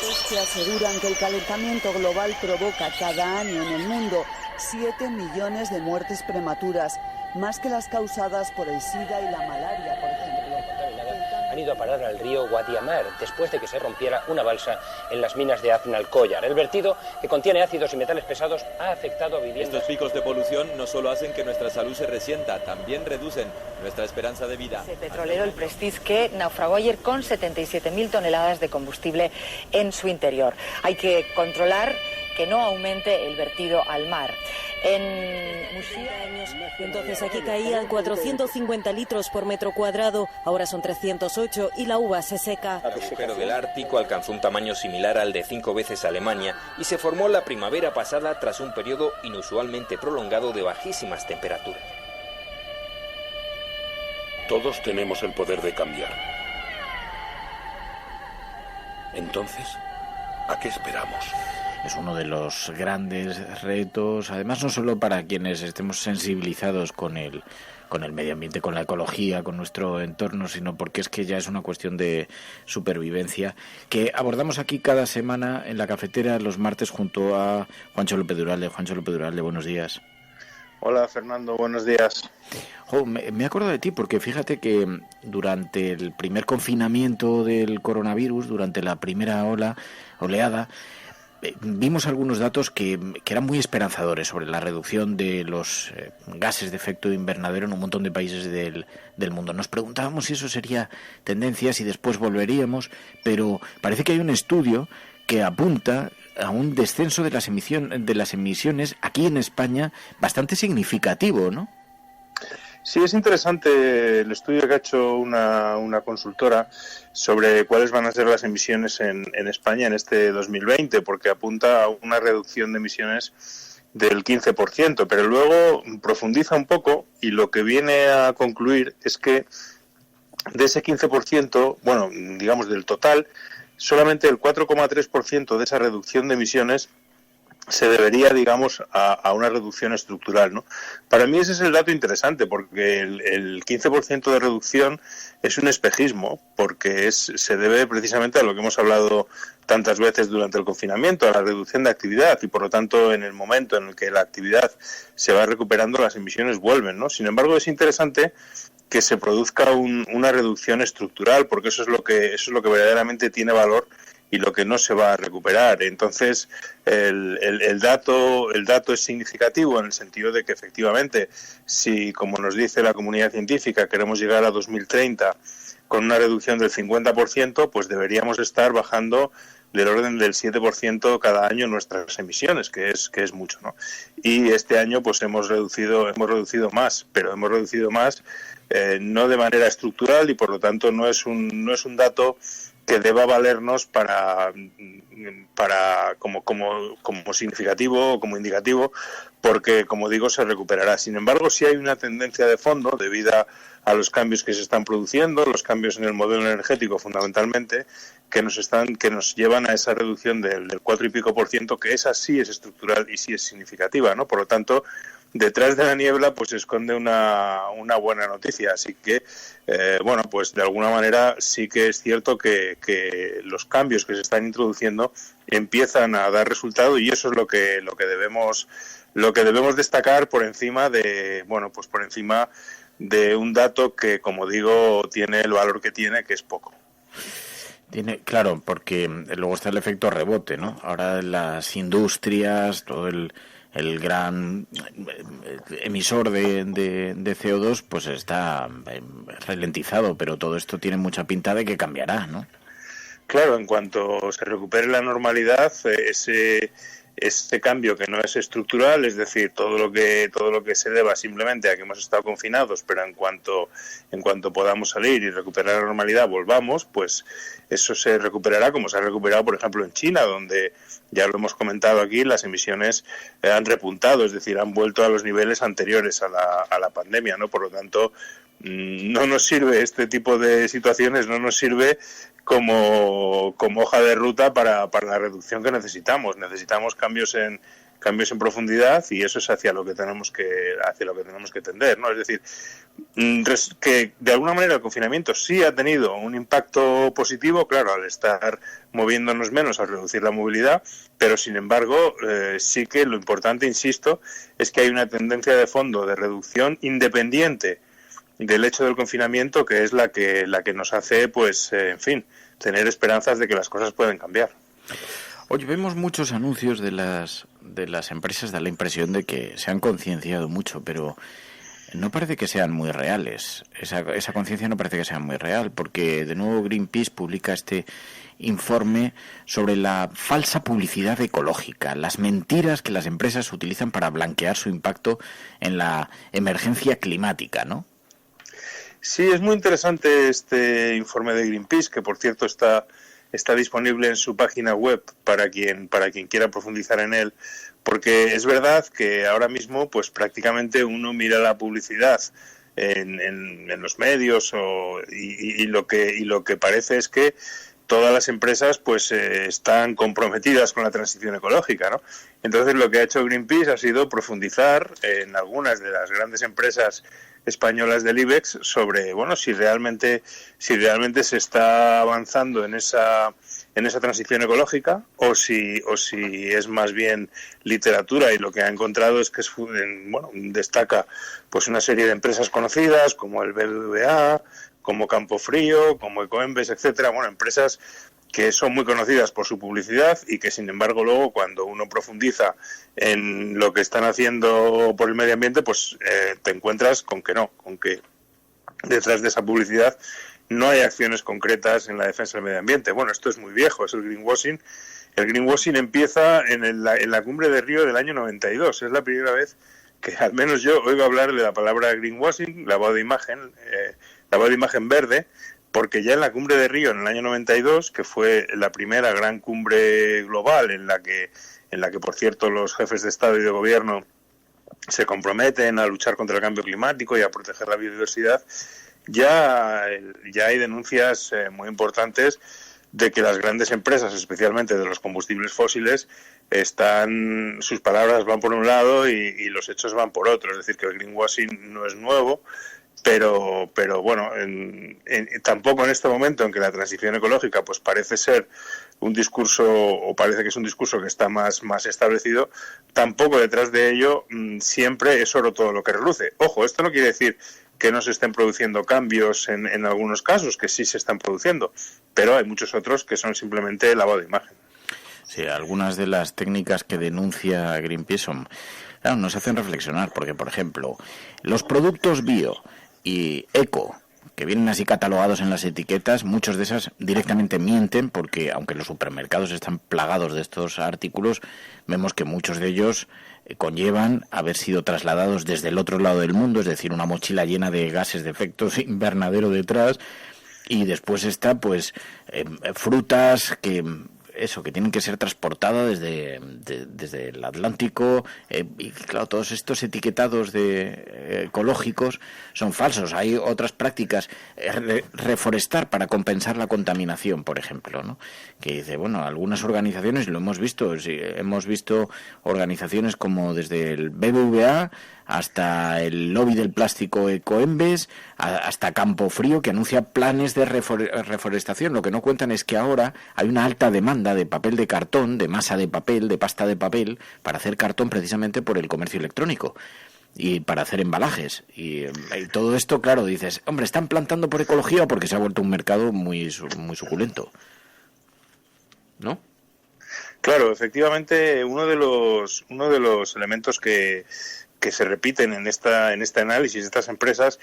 expertos que aseguran que el calentamiento global provoca cada año en el mundo 7 millones de muertes prematuras, más que las causadas por el SIDA y la malaria, por ejemplo. Han ido a parar al río Guadiamar después de que se rompiera una balsa en las minas de Aznalcóllar. El vertido, que contiene ácidos y metales pesados, ha afectado a viviendas. Estos picos de polución no solo hacen que nuestra salud se resienta, también reducen nuestra esperanza de vida. El petrolero, el Prestige, que naufragó ayer con 77.000 toneladas de combustible en su interior. Hay que controlar que no aumente el vertido al mar. En Murcia, entonces aquí caían 450 litros por metro cuadrado, ahora son 308 y la uva se seca. El agujero del Ártico alcanzó un tamaño similar al de 5 veces Alemania y se formó la primavera pasada tras un periodo inusualmente prolongado de bajísimas temperaturas. Todos tenemos el poder de cambiar. Entonces, ¿a qué esperamos? Es uno de los grandes retos, además no solo para quienes estemos sensibilizados con el medio ambiente, con la ecología, con nuestro entorno, sino porque es que ya es una cuestión de supervivencia que abordamos aquí cada semana en la cafetera los martes junto a Juancho López Duralde. Juancho López Duralde, buenos días. Hola Fernando, buenos días. Me acuerdo de ti porque fíjate que durante el primer confinamiento del coronavirus, durante la primera oleada, vimos algunos datos que eran muy esperanzadores sobre la reducción de los gases de efecto invernadero en un montón de países del mundo. Nos preguntábamos si eso sería tendencia, si después volveríamos, pero parece que hay un estudio que apunta a un descenso de las emisiones aquí en España bastante significativo, ¿no? Sí, es interesante el estudio que ha hecho una consultora sobre cuáles van a ser las emisiones en España en este 2020, porque apunta a una reducción de emisiones del 15%, pero luego profundiza un poco y lo que viene a concluir es que de ese 15%, bueno, digamos del total, solamente el 4,3% de esa reducción de emisiones se debería, digamos, a una reducción estructural, ¿no? Para mí ese es el dato interesante, porque el 15% de reducción es un espejismo, porque se debe precisamente a lo que hemos hablado tantas veces durante el confinamiento, a la reducción de actividad, y por lo tanto en el momento en el que la actividad se va recuperando, las emisiones vuelven, ¿no? Sin embargo, es interesante que se produzca una reducción estructural, porque eso es lo que verdaderamente tiene valor y lo que no se va a recuperar. Entonces, el dato es significativo en el sentido de que efectivamente, si, como nos dice la comunidad científica, queremos llegar a 2030 con una reducción del 50%, pues deberíamos estar bajando del orden del 7% cada año nuestras emisiones, que es mucho, ¿no? Y este año pues hemos reducido más, pero hemos reducido más no de manera estructural y por lo tanto no es un dato que deba valernos como significativo o como indicativo, porque, como digo, se recuperará. Sin embargo, sí hay una tendencia de fondo debido a los cambios que se están produciendo, los cambios en el modelo energético fundamentalmente, que nos llevan a esa reducción del 4 y pico %, que esa sí es estructural y sí es significativa, ¿no? Por lo tanto, detrás de la niebla pues se esconde una buena noticia, así que bueno, pues de alguna manera sí que es cierto que los cambios que se están introduciendo empiezan a dar resultado y eso es lo que debemos destacar por encima de un dato que, como digo, tiene el valor que tiene, que es poco. Claro, porque luego está el efecto rebote, ¿no? Ahora las industrias, todo el gran emisor de CO2 pues está ralentizado, pero todo esto tiene mucha pinta de que cambiará, ¿no? Claro, en cuanto se recupere la normalidad, ese cambio que no es estructural, es decir, todo lo que se deba simplemente a que hemos estado confinados, pero en cuanto podamos salir y recuperar la normalidad, volvamos, pues eso se recuperará como se ha recuperado, por ejemplo, en China, donde ya lo hemos comentado aquí, las emisiones han repuntado, es decir, han vuelto a los niveles anteriores a la pandemia, ¿no? Por lo tanto, no nos sirve este tipo de situaciones, no nos sirve como hoja de ruta para la reducción que necesitamos. Necesitamos cambios en cambios en profundidad, y eso es hacia lo que tenemos que tender, ¿no? Es decir, que de alguna manera el confinamiento sí ha tenido un impacto positivo, claro, al estar moviéndonos menos, al reducir la movilidad, pero sin embargo sí que lo importante, insisto, es que hay una tendencia de fondo de reducción independiente del hecho del confinamiento, que es la que nos hace, pues, en fin, tener esperanzas de que las cosas pueden cambiar. Oye, vemos muchos anuncios de las empresas, da la impresión de que se han concienciado mucho, pero no parece que sean muy reales. Esa conciencia no parece que sea muy real, porque de nuevo Greenpeace publica este informe sobre la falsa publicidad ecológica, las mentiras que las empresas utilizan para blanquear su impacto en la emergencia climática, ¿no? Sí, es muy interesante este informe de Greenpeace, que por cierto está disponible en su página web para quien quiera profundizar en él, porque es verdad que ahora mismo pues prácticamente uno mira la publicidad en los medios y lo que parece es que todas las empresas pues están comprometidas con la transición ecológica, ¿no? Entonces lo que ha hecho Greenpeace ha sido profundizar en algunas de las grandes empresas españolas del IBEX sobre, bueno, si realmente se está avanzando en esa transición ecológica, o si es más bien literatura, y lo que ha encontrado es que destaca pues una serie de empresas conocidas como el BBVA, como Campofrío, como Ecoembes, etcétera, bueno, empresas que son muy conocidas por su publicidad y que, sin embargo, luego cuando uno profundiza en lo que están haciendo por el medio ambiente, pues te encuentras con que detrás de esa publicidad no hay acciones concretas en la defensa del medio ambiente. Bueno, esto es muy viejo, es el greenwashing. El greenwashing empieza en la cumbre de Río del año 92. Es la primera vez que al menos yo oigo hablar de la palabra greenwashing, lavado de imagen verde, porque ya en la cumbre de Río en el año 92, que fue la primera gran cumbre global en la que por cierto los jefes de Estado y de Gobierno se comprometen a luchar contra el cambio climático y a proteger la biodiversidad, ya hay denuncias muy importantes de que las grandes empresas, especialmente de los combustibles fósiles, sus palabras van por un lado y los hechos van por otro. Es decir, que el greenwashing no es nuevo, pero bueno, tampoco en este momento en que la transición ecológica pues parece ser un discurso, o parece que es un discurso que está más establecido, tampoco detrás de ello siempre es oro todo lo que reluce. Ojo, esto no quiere decir que no se estén produciendo cambios en algunos casos, que sí se están produciendo, pero hay muchos otros que son simplemente lavado de imagen. Sí, algunas de las técnicas que denuncia Greenpeace nos hacen reflexionar, porque, por ejemplo, los productos bio y eco, que vienen así catalogados en las etiquetas, muchos de esas directamente mienten, porque aunque los supermercados están plagados de estos artículos, vemos que muchos de ellos conllevan haber sido trasladados desde el otro lado del mundo, es decir, una mochila llena de gases de efecto invernadero detrás, y después está pues frutas que tienen que ser transportadas desde el Atlántico, y claro, todos estos etiquetados ecológicos son falsos. Hay otras prácticas, reforestar para compensar la contaminación, por ejemplo, ¿no? Que dice, bueno, algunas organizaciones, lo hemos visto, hemos visto organizaciones como desde el BBVA hasta el lobby del plástico Ecoembes, hasta Campofrío, que anuncia planes de reforestación. Lo que no cuentan es que ahora hay una alta demanda de papel de cartón, de masa de papel, de pasta de papel, para hacer cartón precisamente por el comercio electrónico y para hacer embalajes. Y todo esto, claro, dices, hombre, ¿están plantando por ecología o porque se ha vuelto un mercado muy suculento? ¿No? Claro, efectivamente, uno de los elementos que se repiten en este análisis de estas empresas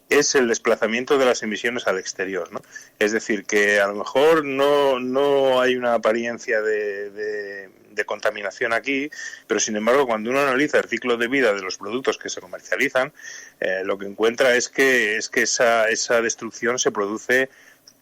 es el desplazamiento de las emisiones al exterior, ¿no? Es decir, que a lo mejor no hay una apariencia de contaminación aquí, pero sin embargo cuando uno analiza el ciclo de vida de los productos que se comercializan, lo que encuentra es que esa destrucción se produce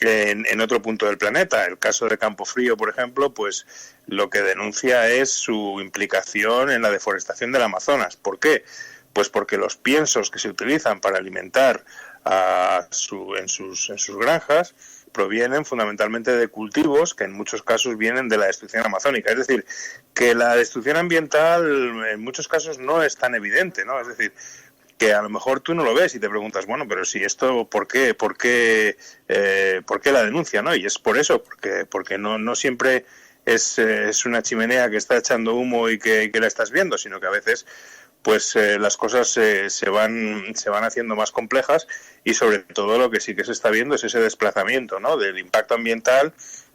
en otro punto del planeta. El caso de Campofrío, por ejemplo, pues lo que denuncia es su implicación en la deforestación del Amazonas. ¿Por qué? Pues porque los piensos que se utilizan para alimentar en sus granjas provienen fundamentalmente de cultivos que en muchos casos vienen de la destrucción amazónica. Es decir, que la destrucción ambiental en muchos casos no es tan evidente, ¿no? Es decir, que a lo mejor tú no lo ves y te preguntas, bueno, pero si esto, ¿por qué la denuncia, no? Y es por eso, porque no siempre es una chimenea que está echando humo y que la estás viendo, sino que a veces pues las cosas se van haciendo más complejas, y sobre todo lo que sí que se está viendo es ese desplazamiento, ¿no?, del impacto ambiental,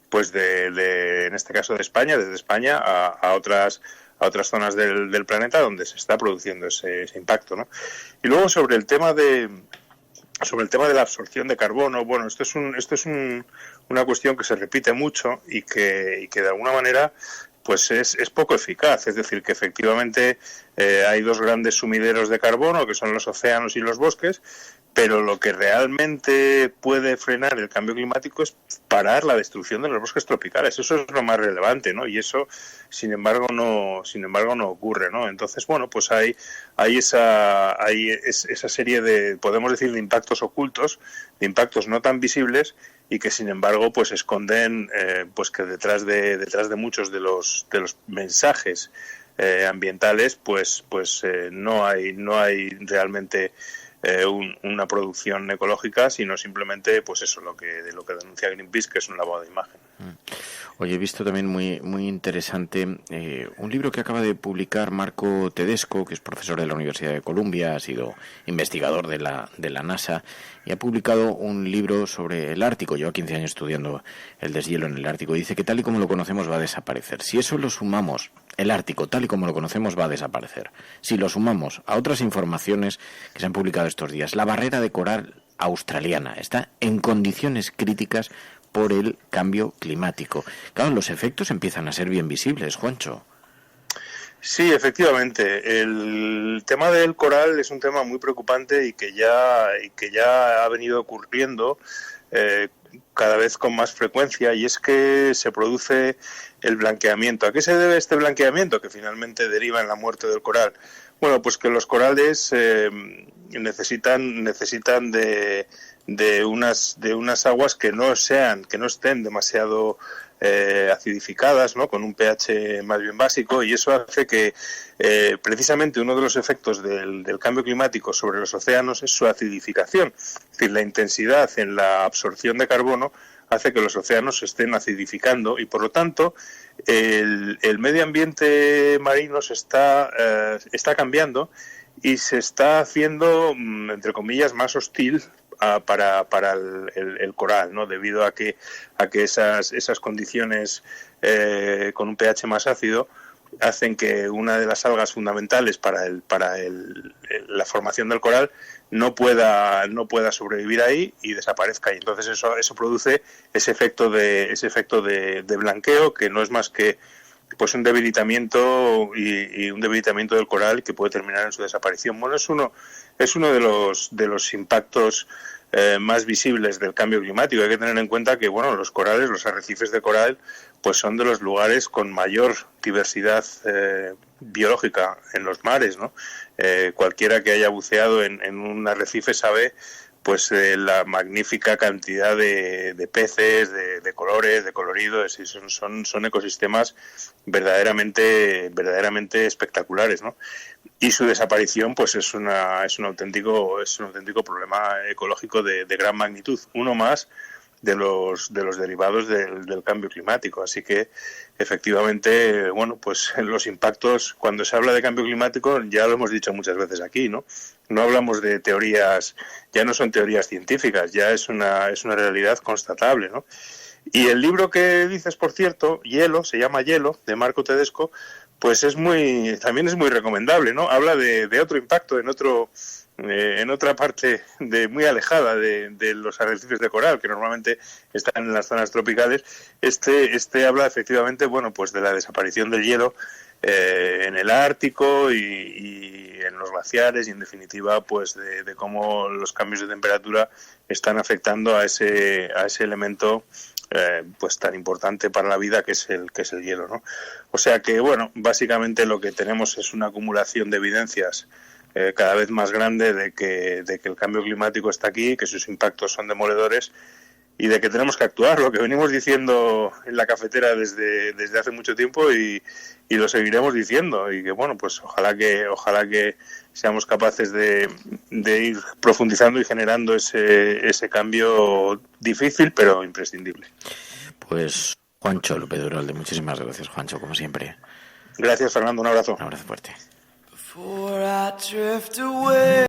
pues en este caso de España, desde España a otras zonas del planeta donde se está produciendo ese impacto, ¿no? Y luego sobre el tema de la absorción de carbono, bueno, esto es una cuestión que se repite mucho y que de alguna manera pues es poco eficaz. Es decir, que efectivamente hay dos grandes sumideros de carbono, que son los océanos y los bosques, pero lo que realmente puede frenar el cambio climático es parar la destrucción de los bosques tropicales. Eso es lo más relevante, ¿no? Y eso, sin embargo, no ocurre, ¿no? Entonces, bueno, pues hay esa serie de, podemos decir, de impactos ocultos, de impactos no tan visibles, y que sin embargo pues esconden pues que detrás de muchos de los mensajes ambientales pues no hay realmente una producción ecológica, sino simplemente pues eso, lo que denuncia Greenpeace, que es un lavado de imagen. Oye, he visto también muy interesante un libro que acaba de publicar Marco Tedesco, que es profesor de la Universidad de Columbia, ha sido investigador de la NASA, y ha publicado un libro sobre el Ártico. Lleva 15 años estudiando el deshielo en el Ártico, y dice que tal y como lo conocemos va a desaparecer. Si eso lo sumamos, el Ártico tal y como lo conocemos va a desaparecer. Si lo sumamos a otras informaciones que se han publicado estos días, la barrera de coral australiana está en condiciones críticas por el cambio climático. Claro, los efectos empiezan a ser bien visibles, Juancho. Sí, efectivamente. El tema del coral es un tema muy preocupante y que ya ha venido ocurriendo cada vez con más frecuencia, y es que se produce el blanqueamiento. ¿A qué se debe este blanqueamiento que finalmente deriva en la muerte del coral? Bueno, pues que los corales necesitan de unas aguas que no estén demasiado acidificadas, ¿no?, con un pH más bien básico, y eso hace que precisamente uno de los efectos del cambio climático sobre los océanos es su acidificación. Es decir, la intensidad en la absorción de carbono hace que los océanos se estén acidificando, y por lo tanto el medio ambiente marino está cambiando y se está haciendo, entre comillas, más hostil para el coral, ¿no?, debido a que esas condiciones con un pH más ácido hacen que una de las algas fundamentales para la formación del coral no pueda sobrevivir ahí y desaparezca, y entonces eso produce ese efecto de blanqueo, que no es más que pues un debilitamiento y un debilitamiento del coral que puede terminar en su desaparición. Bueno, es uno de los impactos más visibles del cambio climático. Hay que tener en cuenta que, bueno, los corales, los arrecifes de coral, pues son de los lugares con mayor diversidad biológica en los mares, ¿no? Cualquiera que haya buceado en un arrecife sabe pues la magnífica cantidad de peces, de colores, de coloridos, y son ecosistemas verdaderamente espectaculares, ¿no? Y su desaparición pues es un auténtico problema ecológico de gran magnitud, uno más de los derivados del cambio climático. Así que efectivamente, bueno, pues los impactos, cuando se habla de cambio climático, ya lo hemos dicho muchas veces aquí, ¿no? No hablamos de teorías, ya no son teorías científicas, ya es una realidad constatable, ¿no? Y el libro que dices, por cierto, se llama Hielo, de Marco Tedesco, pues también es muy recomendable, ¿no? Habla de otro impacto en otra parte muy alejada de los arrecifes de coral, que normalmente están en las zonas tropicales. Este habla efectivamente, bueno, pues de la desaparición del hielo en el Ártico y en los glaciares, y en definitiva pues de cómo los cambios de temperatura están afectando a ese elemento pues tan importante para la vida que es el hielo, ¿no? O sea que, bueno, básicamente lo que tenemos es una acumulación de evidencias cada vez más grande de que el cambio climático está aquí, que sus impactos son demoledores, y de que tenemos que actuar, lo que venimos diciendo en la cafetera desde hace mucho tiempo y lo seguiremos diciendo, y que bueno, pues ojalá que seamos capaces de ir profundizando y generando ese cambio difícil pero imprescindible. Pues Juancho López de Uralde, muchísimas gracias, Juancho, como siempre. Gracias, Fernando, un abrazo. Un abrazo fuerte.